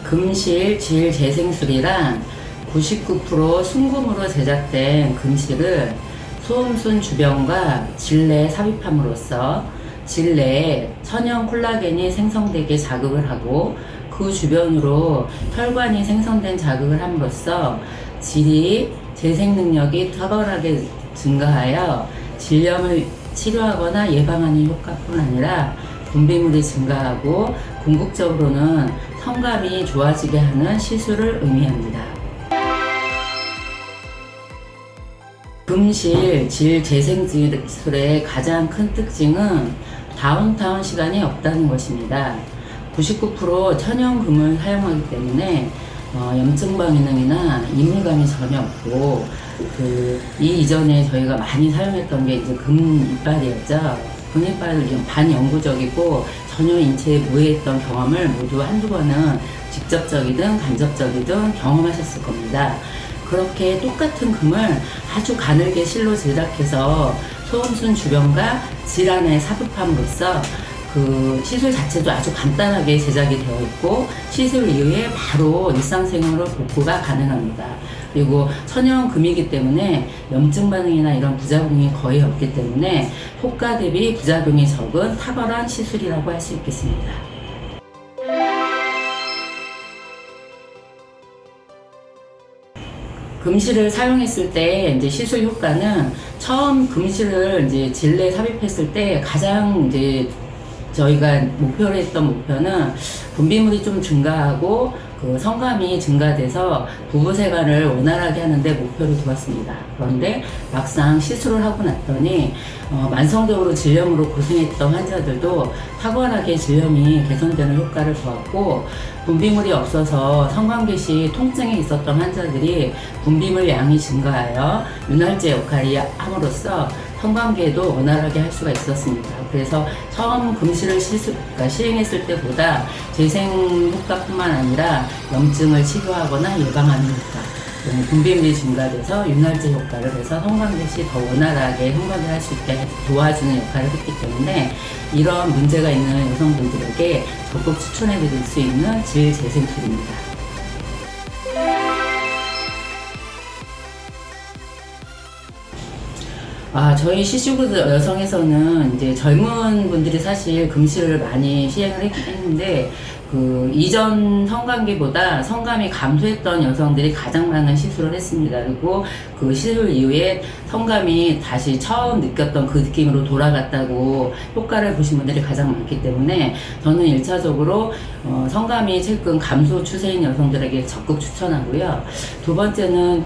금실 질 재생술이란 99% 순금으로 제작된 금실을 소음순 주변과 질내에 삽입함으로써 질내에 천연 콜라겐이 생성되게 자극을 하고 그 주변으로 혈관이 생성된 자극을 함으로써 질이 재생 능력이 탁월하게 증가하여 질염을 치료하거나 예방하는 효과뿐 아니라 분비물이 증가하고 궁극적으로는 성감이 좋아지게 하는 시술을 의미합니다. 금실 질 재생술의 가장 큰 특징은 다운타운 시간이 없다는 것입니다. 99% 천연금을 사용하기 때문에 염증방 기능이나 이물감이 전혀 없고 이 이전에 저희가 많이 사용했던 게 이제 금 이빨이었죠. 금 이빨은 반영구적이고 전혀 인체에 무해했던 경험을 모두 한두 번은 직접적이든 간접적이든 경험하셨을 겁니다. 그렇게 똑같은 금을 아주 가늘게 실로 제작해서 소음순 주변과 질 안에 삽입함으로써 그 시술 자체도 아주 간단하게 제작이 되어 있고 시술 이후에 바로 일상생활로 복구가 가능합니다. 그리고 천연금이기 때문에 염증 반응이나 이런 부작용이 거의 없기 때문에 효과 대비 부작용이 적은 탁월한 시술이라고 할 수 있겠습니다. 금실을 사용했을 때 이제 시술 효과는 처음 금실을 이제 질내에 삽입했을 때 가장 이제 저희가 목표로 했던 목표는 분비물이 좀 증가하고 그 성감이 증가돼서 부부세관을 원활하게 하는데 목표를 두었습니다. 그런데 막상 시술을 하고 났더니 만성적으로 질염으로 고생했던 환자들도 탁월하게 질염이 개선되는 효과를 보았고, 분비물이 없어서 성관계 시 통증이 있었던 환자들이 분비물 양이 증가하여 윤활제 역할이 함으로써 성관계도 원활하게 할 수가 있었습니다. 그래서 처음 금실을 시행했을 때보다 재생 효과뿐만 아니라 염증을 치료하거나 예방하는 효과, 분비물이 증가돼서 윤활제 효과를 해서 성관계 시 더 원활하게 성관계를 할 수 있게 도와주는 역할을 했기 때문에 이런 문제가 있는 여성분들에게 적극 추천해 드릴 수 있는 질 재생술입니다. 저희 시슈굿 여성에서는 이제 젊은 분들이 사실 금실을 많이 시행을 했는데, 이전 성관계보다 성감이 감소했던 여성들이 가장 많은 시술을 했습니다. 그리고 그 시술 이후에 성감이 다시 처음 느꼈던 그 느낌으로 돌아갔다고 효과를 보신 분들이 가장 많기 때문에 저는 1차적으로 성감이 최근 감소 추세인 여성들에게 적극 추천하고요. 두 번째는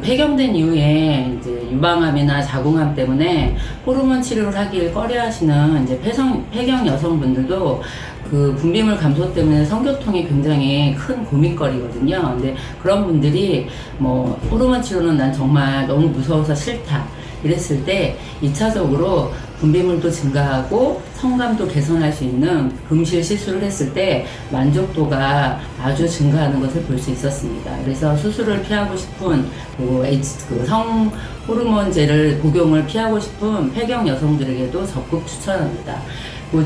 폐경된 이후에 이제 유방암이나 자궁암 때문에 호르몬 치료를 하길 꺼려하시는 이제 폐경 여성분들도 분비물 감소 때문에 성교통이 굉장히 큰 고민거리거든요. 근데 그런 분들이 호르몬 치료는 난 정말 너무 무서워서 싫다 이랬을 때 2차적으로 분비물도 증가하고 성감도 개선할 수 있는 금실 시술을 했을 때 만족도가 아주 증가하는 것을 볼 수 있었습니다. 그래서 수술을 피하고 싶은 성 호르몬제를 복용을 피하고 싶은 폐경 여성들에게도 적극 추천합니다.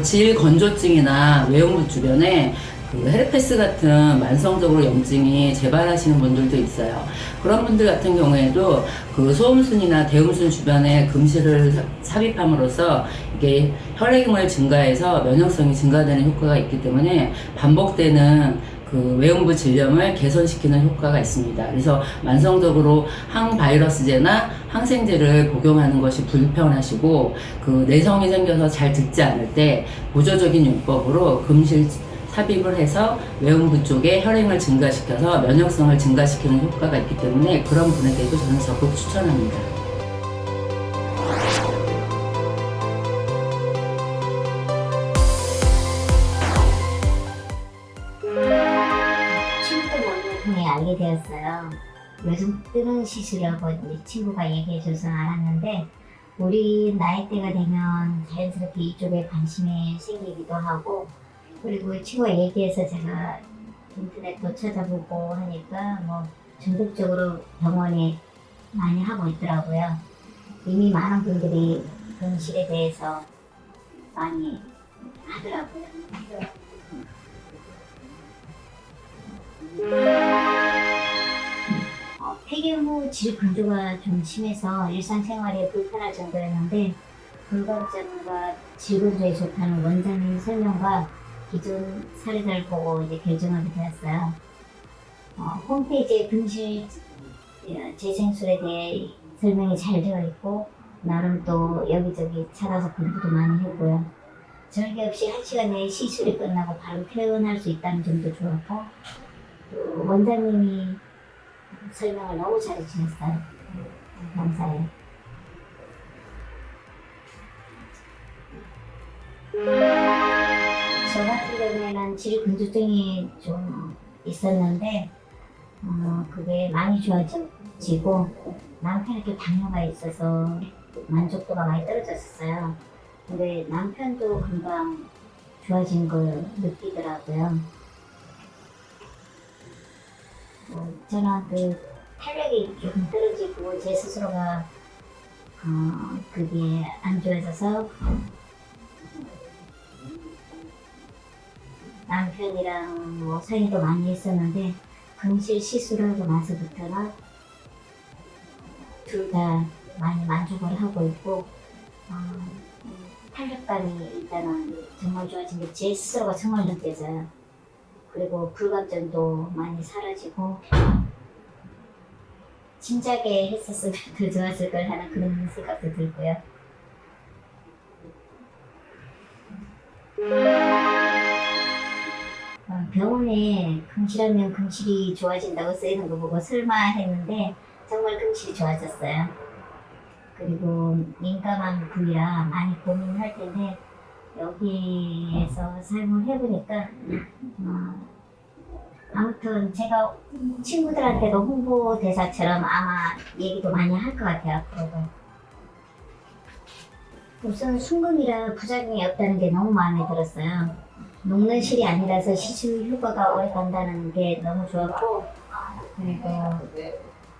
질 건조증이나 외용부 주변에 헤르페스 같은 만성적으로 염증이 재발하시는 분들도 있어요. 그런 분들 같은 경우에도 소음순이나 대음순 주변에 금실을 삽입함으로써 이게 혈액을 증가해서 면역성이 증가되는 효과가 있기 때문에 반복되는 외음부 질염을 개선시키는 효과가 있습니다. 그래서 만성적으로 항바이러스제나 항생제를 복용하는 것이 불편하시고 내성이 생겨서 잘 듣지 않을 때 보조적인 요법으로 금실 삽입을 해서 외음부 쪽에 혈액을 증가시켜서 면역성을 증가시키는 효과가 있기 때문에 그런 분에게도 저는 적극 추천합니다. 통해 알게 되었어요. 요즘 뜨는 시술이라고 이제 친구가 얘기해줘서 알았는데, 우리 나이대가 되면 자연스럽게 이쪽에 관심이 생기기도 하고, 그리고 친구가 얘기해서 제가 인터넷도 찾아보고 하니까 전국적으로 병원이 많이 하고 있더라고요. 이미 많은 분들이 금실에 대해서 많이 하더라고요. 폐렴 후 질 건조가 좀 심해서 일상생활에 불편할 정도였는데 불감증과 질 건조에 좋다는 원장님 설명과 기존 사례자를 보고 이제 결정하게 되었어요. 홈페이지에 금실 재생술에 대해 설명이 잘 되어 있고 나름 또 여기저기 찾아서 공부도 많이 했고요. 절개 없이 1시간 내에 시술이 끝나고 바로 퇴원할 수 있다는 점도 좋았고 또 원장님이 설명을 너무 잘 해주셨어요. 감사해요. 저 같은 경우에는 질 근조증이 좀 있었는데 그게 많이 좋아지고 남편에게 당뇨가 있어서 만족도가 많이 떨어졌었어요. 근데 남편도 금방 좋아진 걸 느끼더라고요. 저는 그 탄력이 조금 떨어지고 제 스스로가 그게 안 좋아져서 남편이랑 뭐 상의도 많이 했었는데 금실 시술하고 나서부터는 둘 다 많이 만족을 하고 있고 탄력감이 일단은 정말 좋아진 게 제 스스로가 정말 느껴져요. 그리고 불감증도 많이 사라지고 진작에 했었으면 더 좋았을 걸 하는 그런 생각도 들고요. 병원에 금실하면 금실이 좋아진다고 쓰이는 거 보고 설마 했는데 정말 금실이 좋아졌어요. 그리고 민감한 부위라 많이 고민할 텐데 여기에서 사용을 해보니까 아무튼 제가 친구들한테도 홍보대사처럼 아마 얘기도 많이 할 것 같아요. 앞으로도. 우선 순금이라 부작용이 없다는 게 너무 마음에 들었어요. 녹는 실이 아니라서 시술 효과가 오래 간다는 게 너무 좋았고 그리고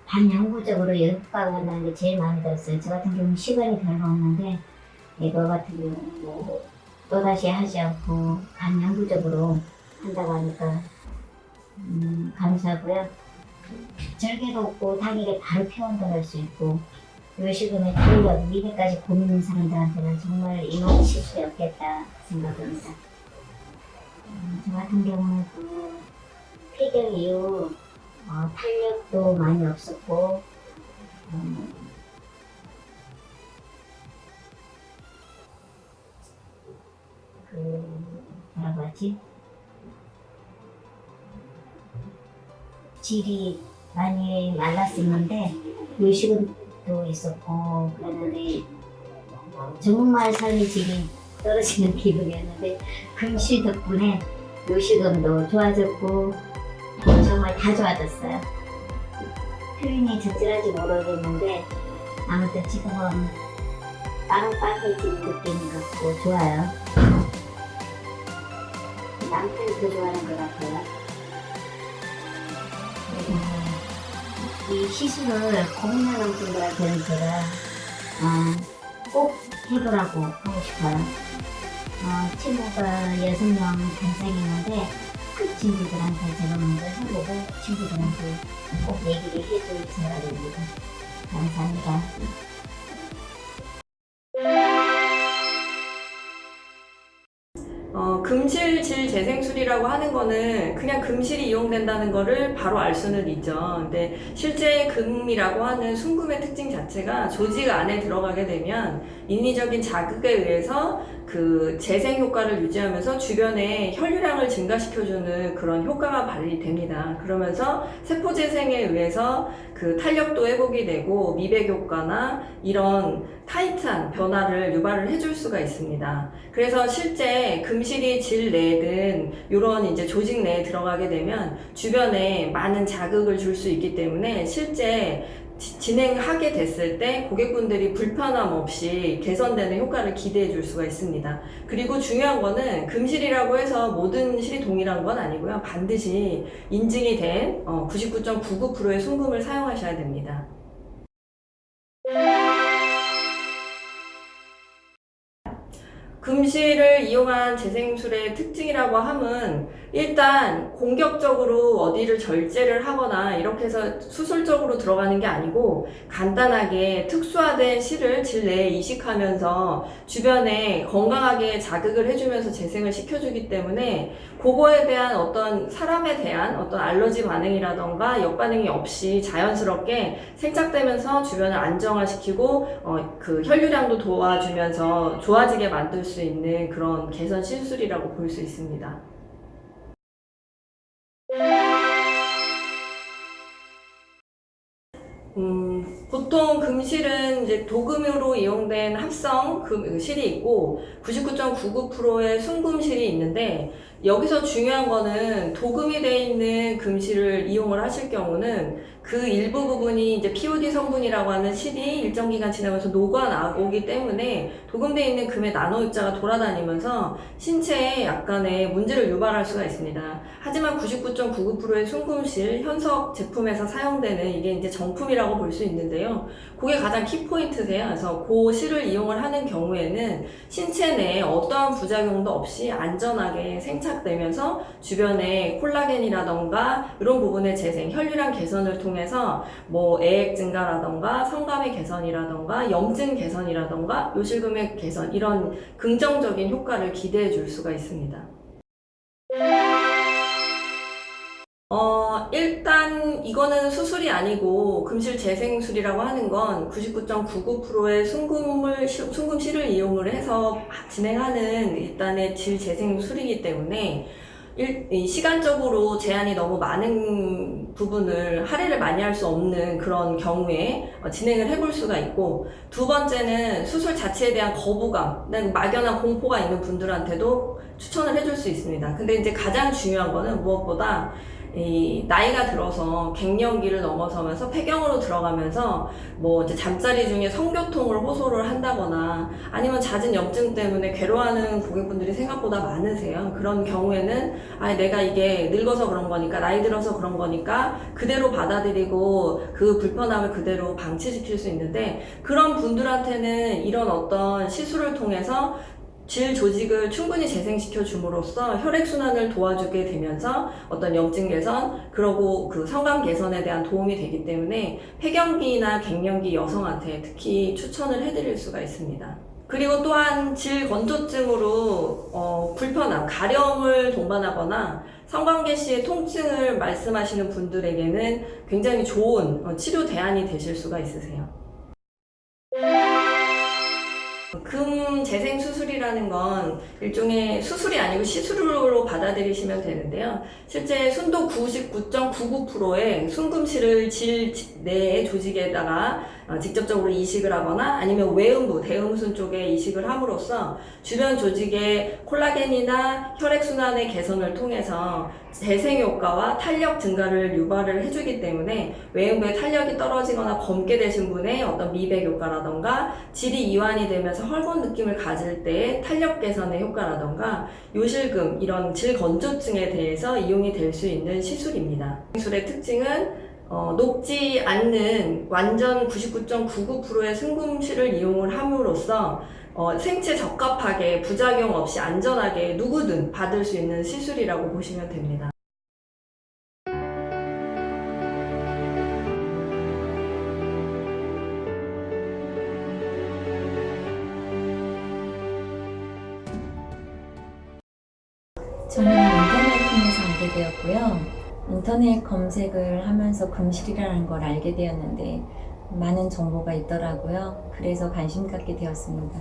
반영구적으로 효과가 간다는 게 제일 마음에 들었어요. 저 같은 경우는 시간이 별로 없는데 이거 같은 경우는 뭐 또다시 하지 않고 반영구적으로 한다고 하니까 감사하고요. 절개도 없고 당일에 바로 퇴원도 할 수 있고 요식음에 탄력, 미래까지 고민인 사람들한테는 정말 이런 시술이 없겠다 생각합니다. 저 같은 경우는 그 폐경 이후 탄력도 많이 없었고 뭐라고 하지? 질이 많이 말랐었는데 요식음도 있었고 그랬는데 정말 삶의 질이 떨어지는 기분이었는데 금실 덕분에 요식음도 좋아졌고 정말 다 좋아졌어요. 표현이 적절한지 모르겠는데 아무튼 지금은 빵빵해지는 느낌 같고 좋아요. 남편이 더 좋아하는 것 같아요. 이 시술을 고민하는 분들한테는 제가 꼭 해보라고 하고 싶어요. 친구가 6명 단장이는데 그 친구들한테 제가 먼저 해보고 친구들한테 꼭 얘기를 해줄 생각입니다. 감사합니다. 금실 질 재생술이라고 하는 거는 그냥 금실이 이용된다는 거를 바로 알 수는 있죠. 근데 실제 금이라고 하는 순금의 특징 자체가 조직 안에 들어가게 되면 인위적인 자극에 의해서 그 재생 효과를 유지하면서 주변에 혈류량을 증가시켜주는 그런 효과가 발휘됩니다. 그러면서 세포 재생에 의해서 그 탄력도 회복이 되고 미백 효과나 이런 타이트한 변화를 유발을 해줄 수가 있습니다. 그래서 실제 금실이 질 내든 이런 이제 조직 내에 들어가게 되면 주변에 많은 자극을 줄 수 있기 때문에 실제 진행하게 됐을 때 고객분들이 불편함 없이 개선되는 효과를 기대해 줄 수가 있습니다. 그리고 중요한 거는 금실이라고 해서 모든 실이 동일한 건 아니고요. 반드시 인증이 된 99.99%의 순금을 사용하셔야 됩니다. 그 금실을 이용한 재생술의 특징이라고 함은 일단 공격적으로 어디를 절제를 하거나 이렇게 해서 수술적으로 들어가는 게 아니고 간단하게 특수화된 실을 질 내에 이식하면서 주변에 건강하게 자극을 해주면서 재생을 시켜주기 때문에 그거에 대한 어떤 사람에 대한 어떤 알러지 반응이라던가 역반응이 없이 자연스럽게 생착되면서 주변을 안정화시키고 그 혈류량도 도와주면서 좋아지게 만들 수 있는 그런 개선 시술이라고 볼 수 있습니다. 보통 금실은 이제 도금으로 이용된 합성 실이 있고 99.99%의 순금실이 있는데 여기서 중요한 거는 도금이 되어 있는 금실을 이용을 하실 경우는 그 일부 부분이 이제 POD 성분이라고 하는 실이 일정 기간 지나면서 녹아나오기 때문에 도금되어 있는 금의 나노 입자가 돌아다니면서 신체에 약간의 문제를 유발할 수가 있습니다. 하지만 99.99%의 순금실 현석 제품에서 사용되는 이게 이제 정품이라고 볼 수 있는데요. 그게 가장 키포인트세요. 그래서 그 실을 이용을 하는 경우에는 신체 내에 어떠한 부작용도 없이 안전하게 생착되면서 주변에 콜라겐이라던가 이런 부분의 재생, 혈류량 개선을 통해서 뭐 애액 증가라던가 성감의 개선이라던가 염증 개선이라던가 요실금의 개선 이런 긍정적인 효과를 기대해 줄 수가 있습니다. 일단 이거는 수술이 아니고 금실 재생술이라고 하는 건 99.99%의 순금실을 이용을 해서 진행하는 일단의 질 재생술이기 때문에 시간적으로 제한이 너무 많은 부분을 할애를 많이 할 수 없는 그런 경우에 진행을 해볼 수가 있고, 두 번째는 수술 자체에 대한 거부감, 막연한 공포가 있는 분들한테도 추천을 해줄 수 있습니다. 근데 이제 가장 중요한 거는 무엇보다 나이가 들어서 갱년기를 넘어서면서 폐경으로 들어가면서 뭐 이제 잠자리 중에 성교통을 호소를 한다거나 아니면 잦은 염증 때문에 괴로워하는 고객분들이 생각보다 많으세요. 그런 경우에는 내가 이게 늙어서 그런 거니까, 나이 들어서 그런 거니까 그대로 받아들이고 그 불편함을 그대로 방치시킬 수 있는데, 그런 분들한테는 이런 어떤 시술을 통해서 질 조직을 충분히 재생시켜 줌으로써 혈액순환을 도와주게 되면서 어떤 염증 개선, 그리고 그 성감 개선에 대한 도움이 되기 때문에 폐경기나 갱년기 여성한테 특히 추천을 해드릴 수가 있습니다. 그리고 또한 질 건조증으로 불편함, 가려움을 동반하거나 성관계 시의 통증을 말씀하시는 분들에게는 굉장히 좋은 치료 대안이 되실 수가 있으세요. 금 재생 수술이라는 건 일종의 수술이 아니고 시술로 받아들이시면 되는데요. 실제 순도 99.99%의 순금실을 질 내의 조직에다가 직접적으로 이식을 하거나 아니면 외음부, 대음순 쪽에 이식을 함으로써 주변 조직의 콜라겐이나 혈액순환의 개선을 통해서 재생 효과와 탄력 증가를 유발을 해주기 때문에 외음부의 탄력이 떨어지거나 검게 되신 분의 어떤 미백 효과라던가 질이 이완이 되면서 헐건 느낌을 가질 때의 탄력 개선의 효과라던가 요실금, 이런 질 건조증에 대해서 이용이 될 수 있는 시술입니다. 시술의 특징은 녹지 않는 완전 99.99%의 순금실을 이용을 함으로써 생체 적합하게 부작용 없이 안전하게 누구든 받을 수 있는 시술이라고 보시면 됩니다. 저는 인터넷 통해서 알게 되었고요. 인터넷 검색을 하면서 금실이라는 걸 알게 되었는데 많은 정보가 있더라고요. 그래서 관심 갖게 되었습니다.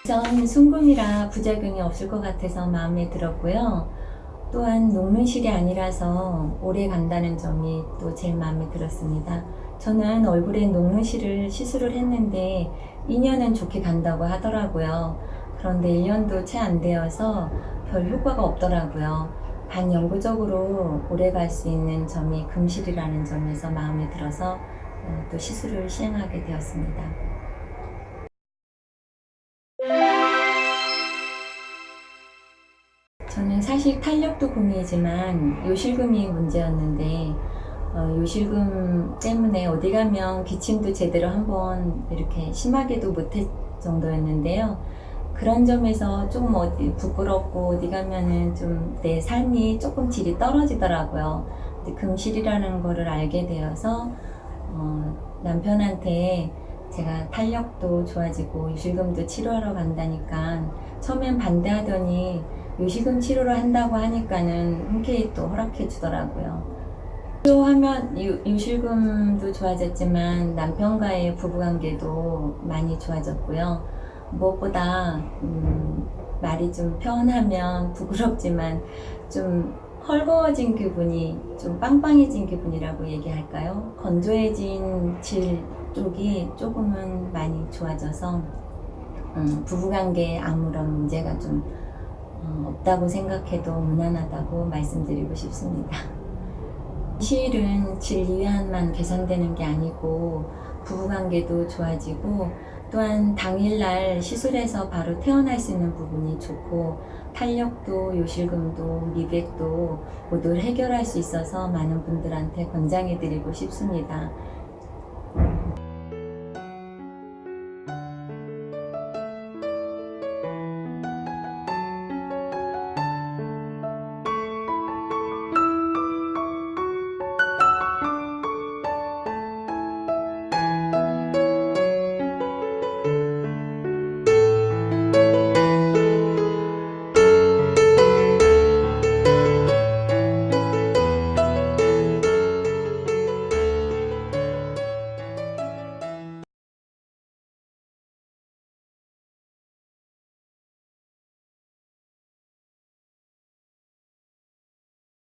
우선 순금이라 부작용이 없을 것 같아서 마음에 들었고요. 또한 녹는 실이 아니라서 오래 간다는 점이 또 제일 마음에 들었습니다. 저는 얼굴에 녹는 실을 시술을 했는데 2년은 좋게 간다고 하더라고요. 그런데 1년도 채 안 되어서 별 효과가 없더라고요. 반영구적으로 오래 갈 수 있는 점이 금실이라는 점에서 마음에 들어서 또 시술을 시행하게 되었습니다. 저는 사실 탄력도 고민이지만 요실금이 문제였는데 요실금 때문에 어디 가면 기침도 제대로 한번 이렇게 심하게도 못할 정도였는데요. 그런 점에서 좀 어디 부끄럽고 어디 가면은 좀 내 삶이 조금 질이 떨어지더라고요. 근데 금실이라는 거를 알게 되어서 남편한테 제가 탄력도 좋아지고 요실금도 치료하러 간다니까 처음엔 반대하더니 요실금 치료를 한다고 하니까는 흔쾌히 또 허락해 주더라고요. 치료하면 요실금도 좋아졌지만 남편과의 부부관계도 많이 좋아졌고요. 무엇보다 말이 좀 표현하면 부끄럽지만 좀 헐거워진 기분이 좀 빵빵해진 기분이라고 얘기할까요? 건조해진 질 쪽이 조금은 많이 좋아져서 부부관계에 아무런 문제가 좀 없다고 생각해도 무난하다고 말씀드리고 싶습니다. 실은 질 이완만 개선되는 게 아니고 부부관계도 좋아지고 또한 당일날 시술해서 바로 퇴원할 수 있는 부분이 좋고 탄력도 요실금도 미백도 모두 해결할 수 있어서 많은 분들한테 권장해 드리고 싶습니다.